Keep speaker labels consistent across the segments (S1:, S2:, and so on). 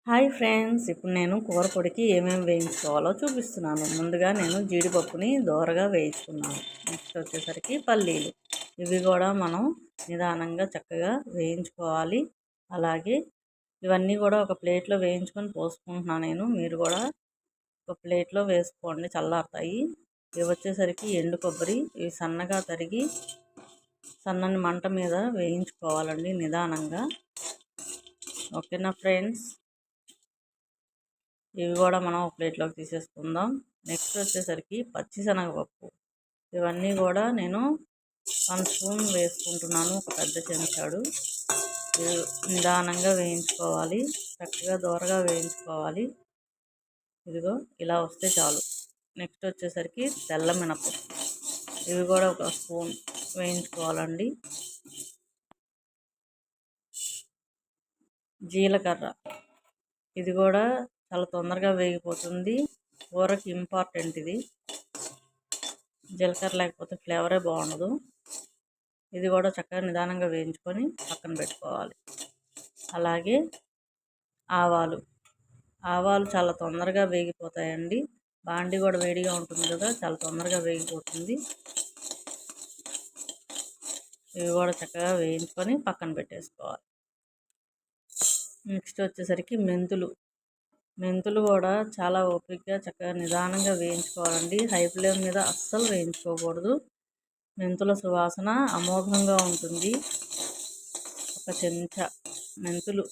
S1: Hi friends, ఇప్పుడు నేను కూర పొడికి ఏమేమి వేయించుకోవాలో చూపిస్తున్నాను. ముందుగా నేను జీడిపప్పుని దోరగా వేయించుకున్నాను. నెక్స్ట్ వచ్చేసరికి పల్లీలు, ఇవి కూడా మనం నిదానంగా చక్కగా వేయించుకోవాలి. అలాగే ఇవన్నీ కూడా ఒక ప్లేట్లో వేయించుకొని పోసుకుంటున్నాను నేను. మీరు కూడా ఒక ప్లేట్లో వేసుకోండి, చల్లారుతాయి. ఇవి వచ్చేసరికి ఎండు కొబ్బరి, ఇవి సన్నగా తరిగి సన్నని మంట మీద వేయించుకోవాలండి నిదానంగా. ఓకేనా ఫ్రెండ్స్, ఇవి కూడా మనం ఒక ప్లేట్లోకి తీసేసుకుందాం. నెక్స్ట్ వచ్చేసరికి పచ్చిశనగపప్పు, ఇవన్నీ కూడా నేను 1 స్పూన్ వేసుకుంటున్నాను, ఒక పెద్ద చెంచాడు. నిదానంగా వేయించుకోవాలి, చక్కగా దోరగా వేయించుకోవాలి. ఇదిగో ఇలా వస్తే చాలు. నెక్స్ట్ వచ్చేసరికి తెల్ల మినపప్పు, ఇవి కూడా 1 స్పూన్ వేయించుకోవాలండి. జీలకర్ర, ఇది కూడా చాలా తొందరగా వేగిపోతుంది, కూరకి ఇంపార్టెంట్ ఇది. జీలకర్ర లేకపోతే ఫ్లేవరే బాగుండదు. ఇది కూడా చక్కగా నిదానంగా వేయించుకొని పక్కన పెట్టుకోవాలి. అలాగే ఆవాలు చాలా తొందరగా వేగిపోతాయండి. బాండి కూడా వేడిగా ఉంటుంది కదా, చాలా తొందరగా వేగిపోతుంది. ఇవి కూడా చక్కగా వేయించుకొని పక్కన పెట్టేసుకోవాలి. నెక్స్ట్ వచ్చేసరికి మెంతులు కూడా చాలా ఓపికగా చక్కగా నిదానంగా వేయించుకోవాలండి. హై ఫ్లేమ్ మీద అస్సలు వేయించుకోకూడదు. మెంతుల సువాసన అమోఘంగా ఉంటుంది. ఒక చెంచా మెంతులు,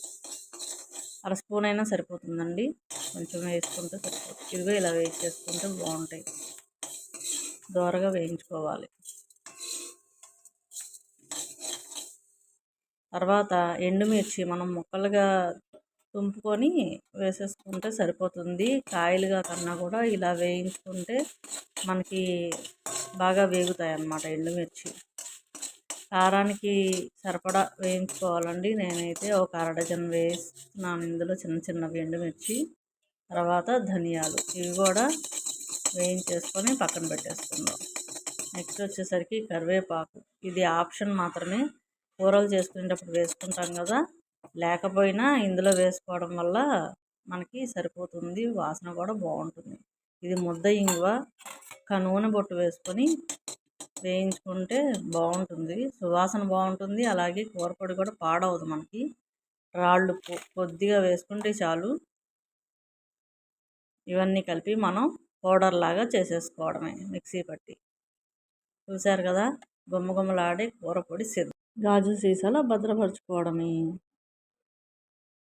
S1: 1 స్పూన్ అయినా సరిపోతుందండి, కొంచెం వేసుకుంటే సరిపోతుంది. ఇదిగో ఇలా వేయించేసుకుంటే బాగుంటాయి. దోరగా వేయించుకోవాలి. తర్వాత ఎండుమిర్చి మనం ముక్కలుగా తుంపుకొని వేసేసుకుంటే సరిపోతుంది. కాయలుగా కన్నా కూడా ఇలా వేయించుకుంటే మనకి బాగా వేగుతాయి అన్నమాట ఎండుమిర్చి. కారానికి సరిపడా వేయించుకోవాలండి. నేనైతే ఒక 1/2 డజన్ వేస్తున్నాను ఇందులో, చిన్నవి ఎండుమిర్చి. తర్వాత ధనియాలు, ఇవి కూడా వేయించేసుకొని పక్కన పెట్టేసుకుందాం. నెక్స్ట్ వచ్చేసరికి కరివేపాకు, ఇది ఆప్షన్ మాత్రమే. కూరలు చేసుకునేటప్పుడు వేసుకుంటాం కదా, లేకపోయినా ఇందులో వేసుకోవడం వల్ల మనకి సరిపోతుంది, వాసన కూడా బాగుంటుంది. ఇది ముద్ద ఇంగువ, నూనె బొట్టు వేసుకొని వేయించుకుంటే బాగుంటుంది, సువాసన బాగుంటుంది. అలాగే కూర పొడి కూడా పాడవదు మనకి. రాళ్ళు కొద్దిగా వేసుకుంటే చాలు. ఇవన్నీ కలిపి మనం పౌడర్ లాగా చేసేసుకోవడమే, మిక్సీ పట్టి. చూసారు కదా, గుమ్మగుమ్మలాడే కూర పొడి సిద్ధం. గాజు సీసాలో భద్రపరచుకోవడమే.